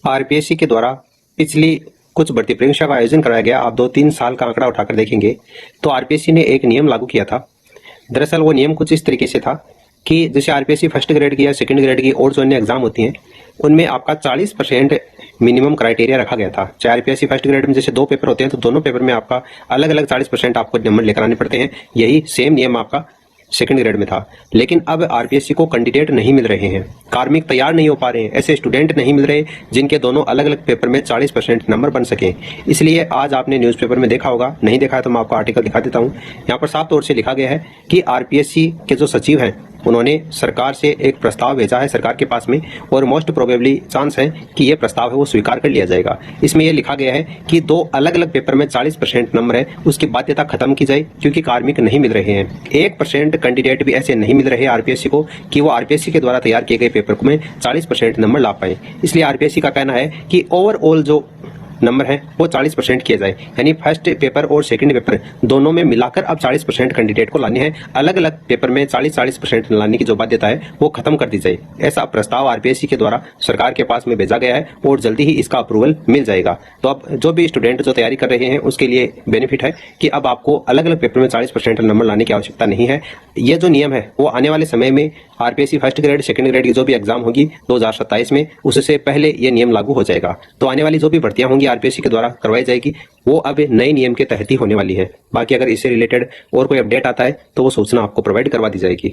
RPSC के द्वारा पिछली कुछ भर्ती परीक्षा का आयोजन कराया गया। आप 2-3 साल का आंकड़ा उठाकर देखेंगे तो आरपीएससी ने एक नियम लागू किया था। दरअसल वो नियम कुछ इस तरीके से था कि जैसे आरपीएससी फर्स्ट ग्रेड की या सेकंड ग्रेड की और जो अन्य एग्जाम होती हैं उनमें आपका 40% मिनिमम क्राइटेरिया रखा गया था। चाहे आरपीएससी फर्स्ट ग्रेड में जैसे 2 पेपर होते हैं तो दोनों पेपर में आपका अलग अलग 40% आपको नंबर लेकर आने पड़ते हैं। यही सेम नियम आपका सेकंड ग्रेड में था। लेकिन अब आरपीएससी को कैंडिडेट नहीं मिल रहे हैं, कार्मिक तैयार नहीं हो पा रहे हैं, ऐसे स्टूडेंट नहीं मिल रहे जिनके दोनों अलग अलग पेपर में 40% नंबर बन सके। इसलिए आज आपने न्यूज़पेपर में देखा होगा, नहीं देखा है तो मैं आपको आर्टिकल दिखा देता हूँ। यहाँ पर साफ तौर से लिखा गया है कि आरपीएससी के जो सचिव हैं उन्होंने सरकार से एक प्रस्ताव भेजा है सरकार के पास में, और मोस्ट प्रोबेबली चांस है कि ये प्रस्ताव है वो स्वीकार कर लिया जाएगा। इसमें यह लिखा गया है कि 2 अलग अलग पेपर में 40% नंबर है उसकी बाध्यता खत्म की जाए, क्योंकि कार्मिक नहीं मिल रहे हैं। 1% कैंडिडेट भी ऐसे नहीं मिल रहे आरपीएससी को कि वो आरपीएससी के द्वारा तैयार किए गए पेपर में 40% नंबर ला पाए। इसलिए आरपीएससी का कहना है कि ओवरऑल जो नंबर है वो 40% किया जाए, यानी फर्स्ट पेपर और सेकंड पेपर दोनों में मिलाकर अब 40% कैंडिडेट को लाने हैं। अलग अलग पेपर में 40% लाने की जो बाध्यता है वो खत्म कर दी जाए। ऐसा प्रस्ताव आरपीएससी के द्वारा सरकार के पास में भेजा गया है और जल्दी ही इसका अप्रूवल मिल जाएगा। तो अब जो भी स्टूडेंट जो तैयारी कर रहे हैं उसके लिए बेनिफिट है कि अब आपको अलग अलग पेपर में 40% नंबर लाने की आवश्यकता नहीं है। ये जो नियम है वो आने वाले समय में RPSC first grade second grade की जो भी एग्जाम होगी 2027 में, उससे पहले ये नियम लागू हो जाएगा। तो आने वाली जो भी भर्तियां होंगी आरपीएससी के द्वारा करवाई जाएगी वो अब नए नियम के तहत ही होने वाली है। बाकी अगर इससे रिलेटेड और कोई अपडेट आता है तो वो सूचना आपको प्रोवाइड करवा दी जाएगी।